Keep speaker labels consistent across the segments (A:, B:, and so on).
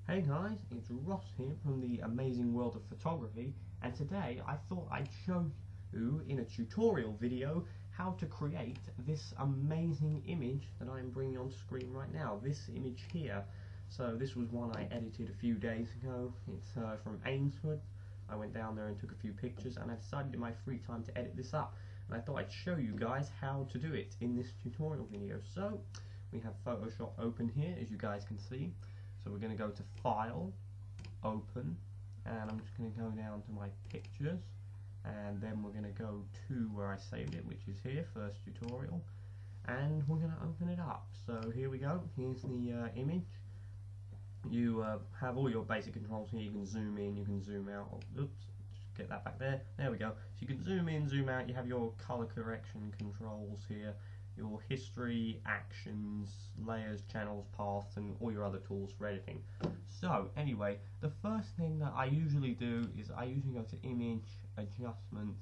A: Hey guys, it's Ross here from the amazing world of photography, and today I thought I'd show you in a tutorial video how to create this amazing image that I'm bringing on screen right now, this image here. So this was one I edited a few days ago. It's from Eynsford. I went down there and took a few pictures, and I decided in my free time to edit this up, and I thought I'd show you guys how to do it in this tutorial video. So we have Photoshop open here, as you guys can see. So we're going to go to File, Open, and I'm just going to go down to my pictures, and then we're going to go to where I saved it, which is here, First Tutorial, and we're going to open it up. So here we go, here's the image. You have all your basic controls here. You can zoom in, you can zoom out. Oh, oops, just get that back there. There we go. So you can zoom in, zoom out. You have your color correction controls here, your history, actions, layers, channels, paths, and all your other tools for editing. So anyway, the first thing that I usually do is I usually go to Image, Adjustments,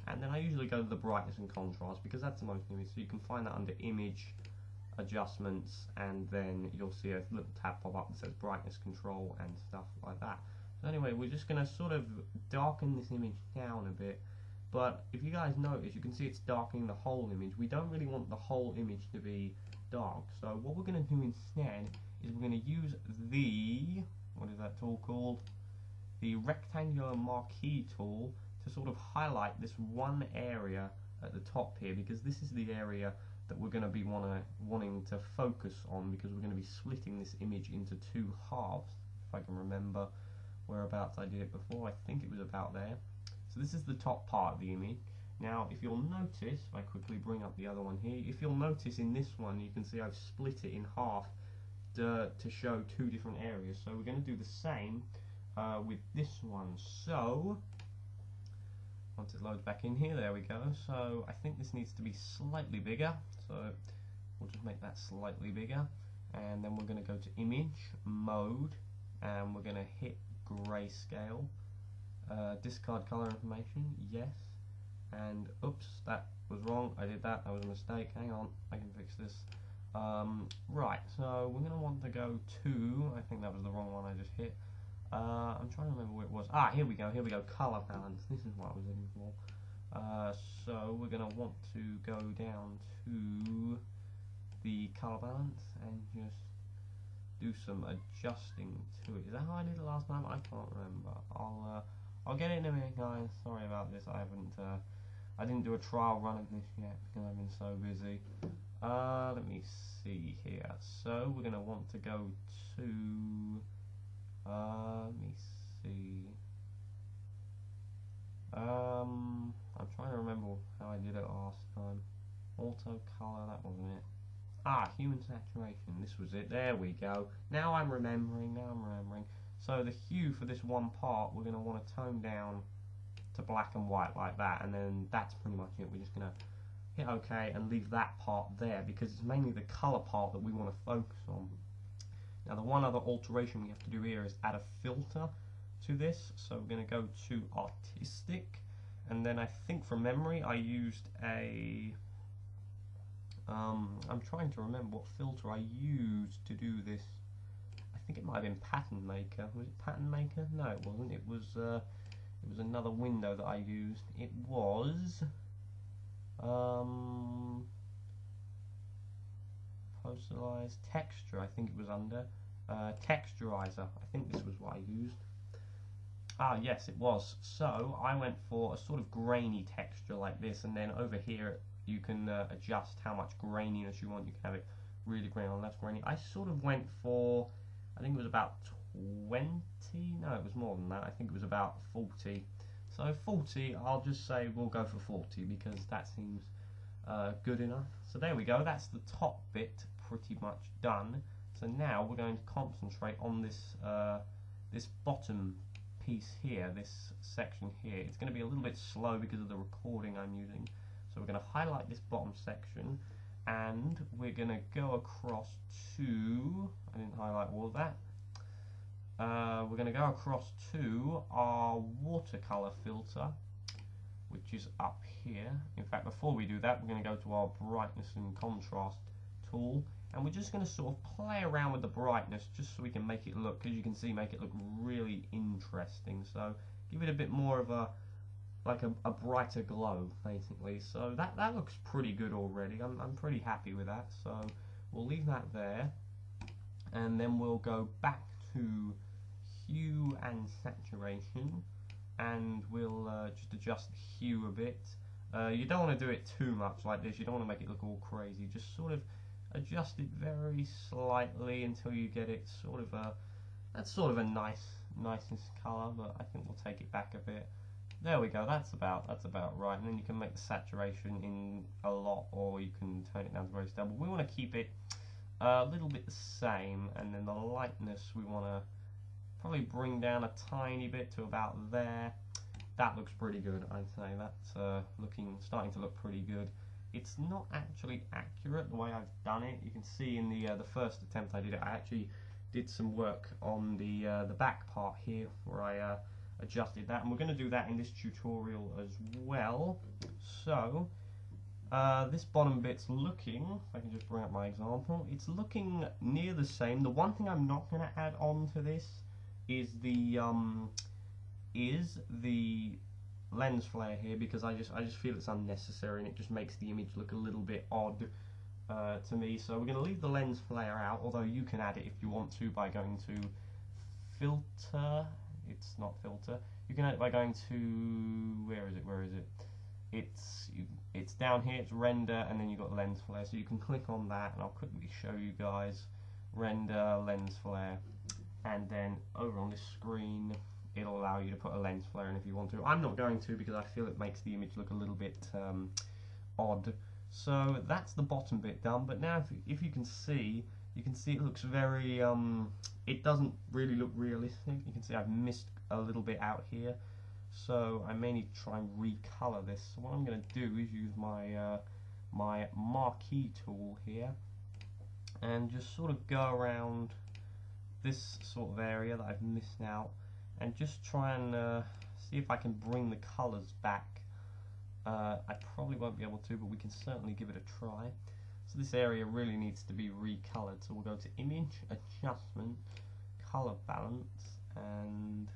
A: and then I usually go to the brightness and contrast, because that's the most image. So you can find that under Image, Adjustments, and then you'll see a little tab pop up that says brightness control and stuff like that. So anyway, we're just going to sort of darken this image down a bit. But if you guys notice, you can see it's darkening the whole image. We don't really want the whole image to be dark. So what we're going to do instead is we're going to use the, what is that tool called? The rectangular marquee tool to sort of highlight this one area at the top here, because this is the area that we're going to be wanting to focus on, because we're going to be splitting this image into two halves. If I can remember whereabouts I did it before, I think it was about there. So this is the top part of the image. Now if you'll notice, if I quickly bring up the other one here, if you'll notice in this one you can see I've split it in half to show two different areas. So we're going to do the same with this one. So once it loads back in here, there we go. So I think this needs to be slightly bigger, so we'll just make that slightly bigger, and then we're going to go to Image, Mode, and we're going to hit Grayscale. Discard color information, yes, and oops, that was wrong, I did that, that was a mistake, hang on, I can fix this. Right, so we're going to want to go to, I think that was the wrong one I just hit. I'm trying to remember where it was. Here we go, color balance, this is what I was looking for. So we're going to want to go down to the color balance and just do some adjusting to it. Is that how I did it last time? I can't remember. I'll get it in a minute, guys. Sorry about this. I didn't do a trial run of this yet because I've been so busy. Let me see here. So we're gonna want to go to. Let me see. I'm trying to remember how I did it last time. Auto color. That wasn't it. Human saturation. This was it. There we go. Now I'm remembering. So the hue for this one part, we're going to want to tone down to black and white like that, and then that's pretty much it. We're just going to hit OK and leave that part there, because it's mainly the colour part that we want to focus on. Now the one other alteration we have to do here is add a filter to this. So we're going to go to Artistic, and then I think from memory I used a... I'm trying to remember what filter I used to do this. I think it might have been Pattern Maker. Was it Pattern Maker? No, it wasn't. It was another window that I used. It was Posterize Texture. I think it was under Texturizer. I think this was what I used. Yes, it was. So I went for a sort of grainy texture like this, and then over here you can adjust how much graininess you want. You can have it really grainy or less grainy. I sort of went for, I think it was about 20, no it was more than that, I think it was about 40. So 40, I'll just say we'll go for 40 because that seems good enough. So there we go, that's the top bit pretty much done. So now we're going to concentrate on this, this bottom piece here, this section here. It's going to be a little bit slow because of the recording I'm using. So we're going to highlight this bottom section, and we're going to go across to, I didn't highlight all of that, we're going to go across to our watercolor filter, which is up here. In fact, before we do that, we're going to go to our brightness and contrast tool, and we're just going to sort of play around with the brightness just so we can make it look, as you can see, make it look really interesting. So give it a bit more of a like a brighter glow, basically. So that looks pretty good already. I'm pretty happy with that. So we'll leave that there, and then we'll go back to hue and saturation, and we'll just adjust the hue a bit. You don't want to do it too much like this. You don't want to make it look all crazy. Just sort of adjust it very slightly until you get it sort of that's sort of a nicest color. But I think we'll take it back a bit. There we go. That's about right. And then you can make the saturation in a lot, or you can turn it down to very stable. We want to keep it a little bit the same, and then the lightness we want to probably bring down a tiny bit to about there. That looks pretty good, I'd say. That's starting to look pretty good. It's not actually accurate the way I've done it. You can see in the first attempt I did it, I actually did some work on the back part here where I adjusted that, and we're going to do that in this tutorial as well. So this bottom bit's looking, if I can just bring up my example, it's looking near the same. The one thing I'm not going to add on to this is the lens flare here, because I just feel it's unnecessary and it just makes the image look a little bit odd to me. So we're going to leave the lens flare out, although you can add it if you want to by going to filter. It's not filter. You can add it by going to, where is it? It's down here. It's render, and then you've got lens flare. So you can click on that, and I'll quickly show you guys render lens flare, and then over on this screen it'll allow you to put a lens flare in if you want to. I'm not going to, because I feel it makes the image look a little bit odd. So that's the bottom bit done. But now if you can see, it looks very it doesn't really look realistic. You can see I've missed a little bit out here, so I may need to try and recolor this. So what I'm going to do is use my my marquee tool here and just sort of go around this sort of area that I've missed out, and just try and see if I can bring the colors back. I probably won't be able to, but we can certainly give it a try. So this area really needs to be recolored, so we'll go to Image, Adjustment, Color Balance, and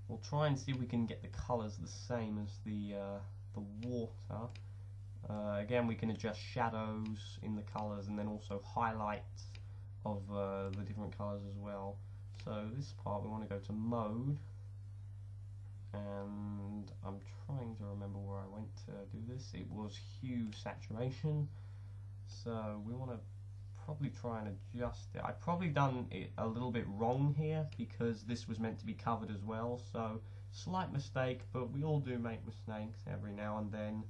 A: we'll try and see if we can get the colors the same as the water. Again, we can adjust shadows in the colors, and then also highlights of the different colors as well. So this part we want to go to Mode, and I'm trying to remember where I went to do this. It was Hue Saturation. So we want to probably try and adjust it. I've probably done it a little bit wrong here, because this was meant to be covered as well. So slight mistake, but we all do make mistakes every now and then.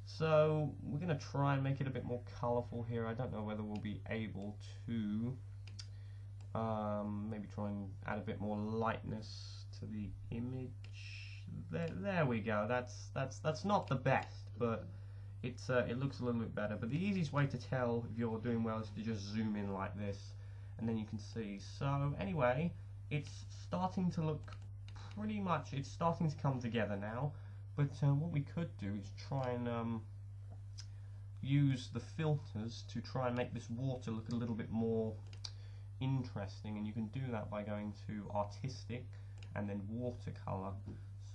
A: So we're going to try and make it a bit more colourful here. I don't know whether we'll be able to maybe try and add a bit more lightness to the image. There we go. That's not the best, but it looks a little bit better. But the easiest way to tell if you're doing well is to just zoom in like this, and then you can see. So anyway, it's starting to look pretty much, it's starting to come together now. But what we could do is try and use the filters to try and make this water look a little bit more interesting, and you can do that by going to Artistic and then Watercolor.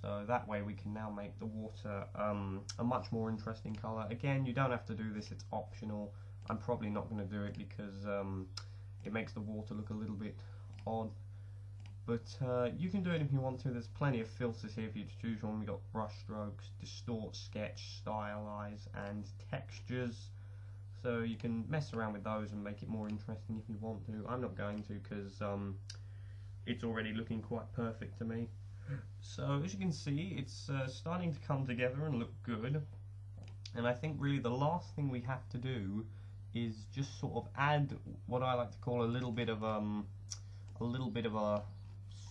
A: So that way we can now make the water a much more interesting colour. Again, you don't have to do this, it's optional. I'm probably not going to do it because it makes the water look a little bit odd. But you can do it if you want to. There's plenty of filters here for you to choose from. We've got brush strokes, distort, sketch, stylize, and textures. So you can mess around with those and make it more interesting if you want to. I'm not going to, because it's already looking quite perfect to me. So as you can see, it's starting to come together and look good. And I think really the last thing we have to do is just sort of add what I like to call a little bit of a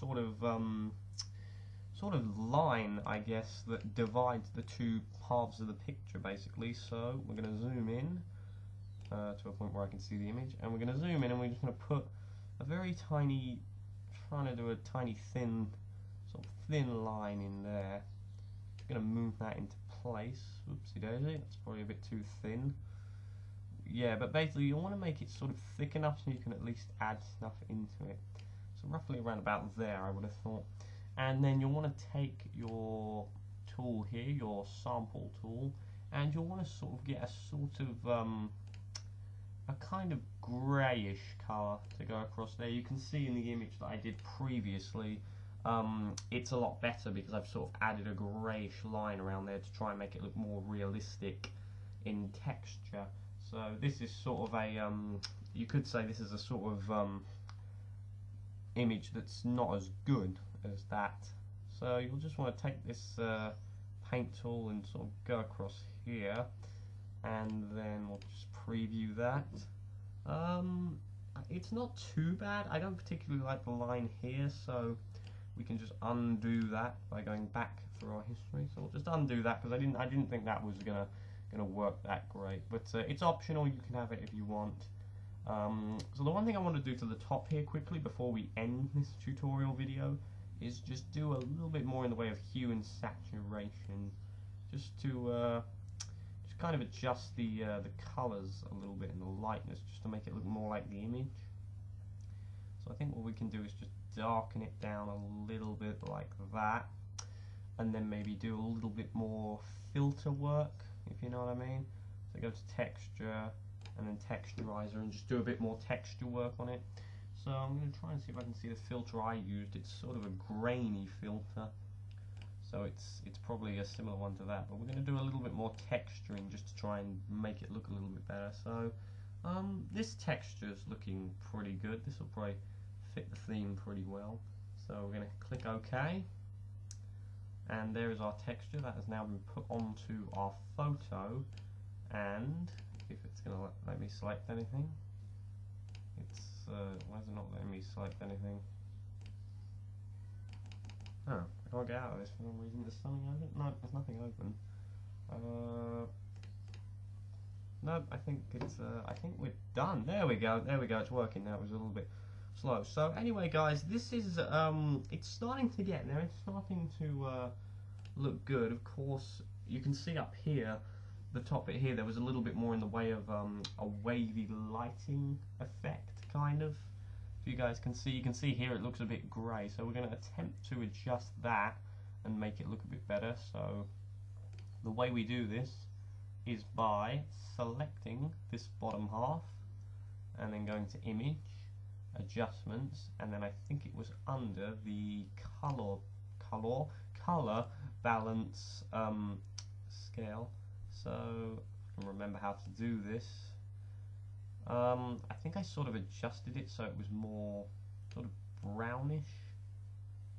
A: sort of line, I guess, that divides the two halves of the picture, basically. So we're going to zoom in to a point where I can see the image, and we're going to zoom in, and we're just going to put a very tiny, trying to do a tiny thin line in there. Just going to move that into place. Oopsie daisy, that's probably a bit too thin. yeah, but basically you want to make it sort of thick enough so you can at least add stuff into it. So roughly around about there, I would have thought. And then you'll want to take your tool here, your sample tool, and you'll want to sort of get a sort of a kind of greyish colour to go across there. You can see in the image that I did previously, it's a lot better because I've sort of added a greyish line around there to try and make it look more realistic in texture. So this is sort of a, you could say this is a sort of image that's not as good as that. So you'll just want to take this paint tool and sort of go across here, and then we'll just preview that. It's not too bad. I don't particularly like the line here, so we can just undo that by going back through our history. So we'll just undo that because I didn't think that was gonna work that great. But it's optional. You can have it if you want. So the one thing I want to do to the top here quickly before we end this tutorial video is just do a little bit more in the way of hue and saturation, just to just kind of adjust the colours a little bit and the lightness, just to make it look more like the image. So I think what we can do is just darken it down a little bit like that, and then maybe do a little bit more filter work, if you know what I mean. So go to texture and then texturizer and just do a bit more texture work on it. So I'm going to try and see if I can see the filter I used. It's sort of a grainy filter, so it's probably a similar one to that, but we're going to do a little bit more texturing just to try and make it look a little bit better. So this texture's looking pretty good. This will probably fit the theme pretty well. So we're going to click OK, and there is our texture that has now been put onto our photo. And if it's going to let me select anything, it's why is it not letting me select anything? Oh, I can't get out of this for some reason. There's something open? No, there's nothing open. No, I think it's I think we're done. There we go, it's working now. It was a little bit slow. So anyway guys, this is it's starting to get there. It's starting to look good. Of course, you can see up here, the top bit here, there was a little bit more in the way of a wavy lighting effect, kind of. If you guys can see, you can see here it looks a bit grey, so we're going to attempt to adjust that and make it look a bit better. So the way we do this is by selecting this bottom half and then going to image, adjustments, and then I think it was under the color balance scale. So I can remember how to do this. I think I sort of adjusted it so it was more sort of brownish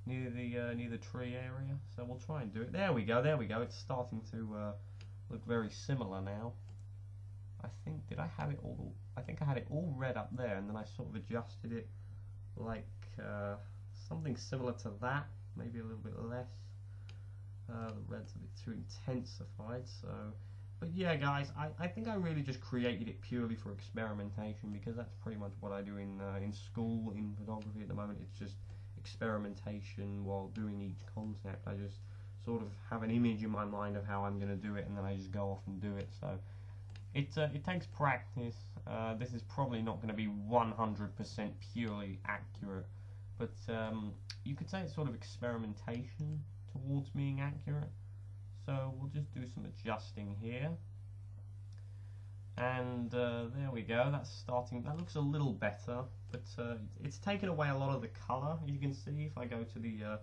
A: near the tree area. So we'll try and do it. There we go. It's starting to look very similar now. I think I had it all red up there, and then I sort of adjusted it like something similar to that, maybe a little bit less. The red's a bit too intensified, so. But yeah guys, I think I really just created it purely for experimentation, because that's pretty much what I do in school in photography at the moment. It's just experimentation while doing each concept. I just sort of have an image in my mind of how I'm going to do it, and then I just go off and do it. So it takes practice. This is probably not going to be 100% purely accurate, but you could say it's sort of experimentation towards being accurate. So we'll just do some adjusting here, and there we go. That's starting. That looks a little better, but it's taken away a lot of the color. You can see if I go to the.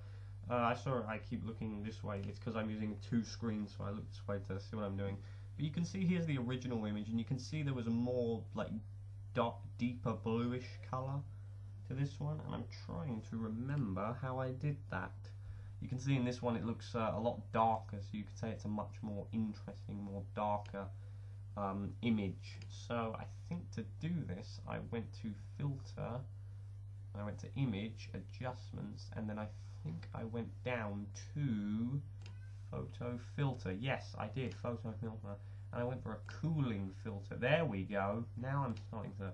A: I keep looking this way. It's because I'm using two screens, so I look this way to see what I'm doing. But you can see here's the original image, and you can see there was a more like deeper bluish color to this one, and I'm trying to remember how I did that. You can see in this one it looks a lot darker, so you could say it's a much more interesting, more darker image. So I think to do this, I went to filter, I went to image, adjustments, and then I think I went down to photo filter. Yes, I did, photo filter, and I went for a cooling filter. There we go. Now I'm starting to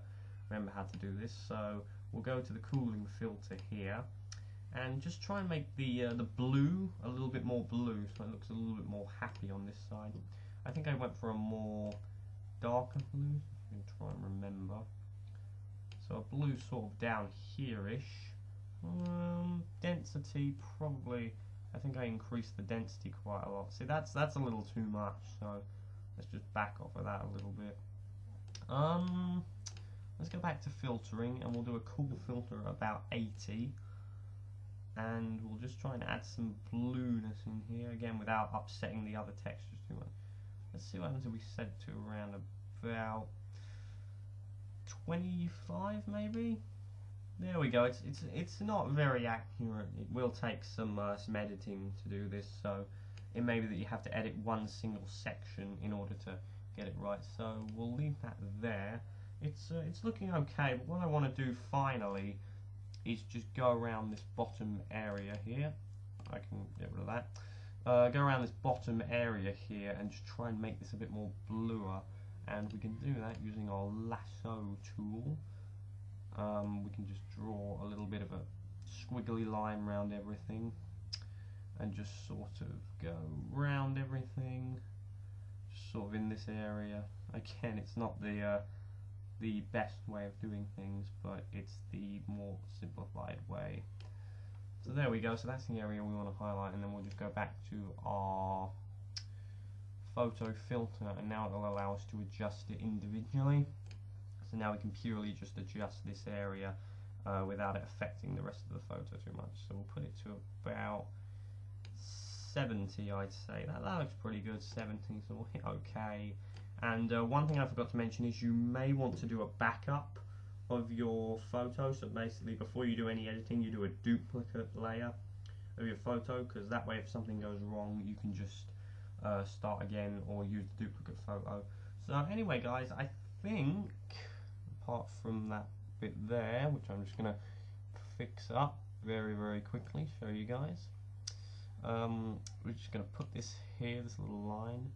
A: remember how to do this. So we'll go to the cooling filter here, and just try and make the blue a little bit more blue, so it looks a little bit more happy on this side. I think I went for a more darker blue. You can try and remember. So a blue sort of down here-ish. Density, probably, I think I increased the density quite a lot. See, that's a little too much, so let's just back off of that a little bit. Let's go back to filtering, and we'll do a cool filter about 80. And we'll just try and add some blueness in here, again, without upsetting the other textures too much. Let's see what happens if we set it to around about 25, maybe? There we go. It's not very accurate. It will take some editing to do this, so it may be that you have to edit one single section in order to get it right. So we'll leave that there. It's looking okay, but what I want to do finally is just go around this bottom area here. I can get rid of that. Go around this bottom area here and just try and make this a bit more bluer. And we can do that using our lasso tool. We can just draw a little bit of a squiggly line around everything and just sort of go round everything, just sort of in this area. Again, it's not the best way of doing things, but it's the more simplified way. So there we go. So that's the area we want to highlight, and then we'll just go back to our photo filter, and now it will allow us to adjust it individually. So now we can purely just adjust this area without it affecting the rest of the photo too much. So we'll put it to about 70, I'd say. That looks pretty good, 70, so we'll hit OK. And one thing I forgot to mention is you may want to do a backup of your photo. So basically, before you do any editing, you do a duplicate layer of your photo, because that way if something goes wrong, you can just start again or use the duplicate photo. So anyway, guys, I think, apart from that bit there, which I'm just going to fix up very, very quickly, show you guys. We're just going to put this here, this little line,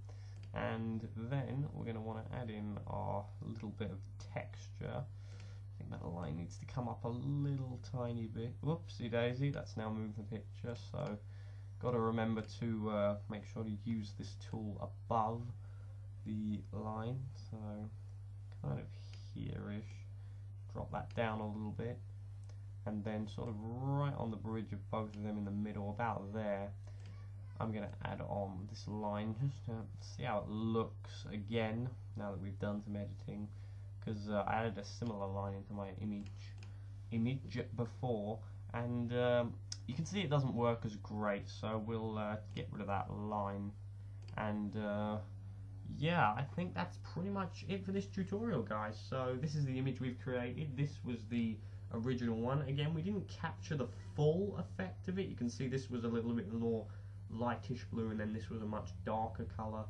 A: and then we're going to want to add in our little bit of texture. I think that line needs to come up a little tiny bit. Whoopsie daisy, that's now moved the picture, so got to remember to make sure to use this tool above the line, so kind of here-ish, drop that down a little bit, and then sort of right on the bridge of both of them in the middle, about there, I'm going to add on this line just to see how it looks again now that we've done some editing, because I added a similar line into my image before, and you can see it doesn't work as great, so we'll get rid of that line. And yeah, I think that's pretty much it for this tutorial, guys. So this is the image we've created. This was the original one. Again, we didn't capture the full effect of it. You can see this was a little bit more lightish blue, and then this was a much darker colour,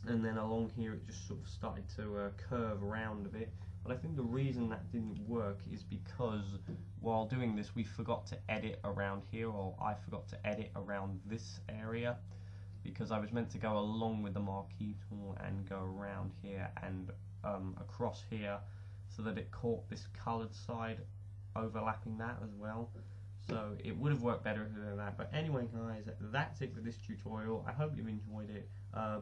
A: and then along here it just sort of started to curve around a bit. But I think the reason that didn't work is because while doing this we forgot to edit around here, or I forgot to edit around this area, because I was meant to go along with the marquee tool and go around here and across here, so that it caught this coloured side overlapping that as well. So it would have worked better than that. But anyway, guys, that's it for this tutorial. I hope you've enjoyed it.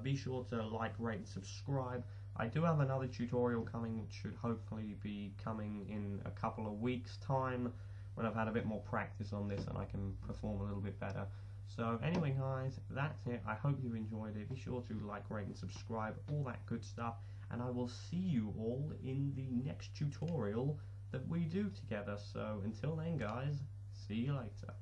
A: Be sure to like, rate, and subscribe. I do have another tutorial coming, which should hopefully be coming in a couple of weeks' time, when I've had a bit more practice on this and I can perform a little bit better. So anyway, guys, that's it. I hope you've enjoyed it. Be sure to like, rate, and subscribe, all that good stuff. And I will see you all in the next tutorial that we do together. So until then, guys, see you later.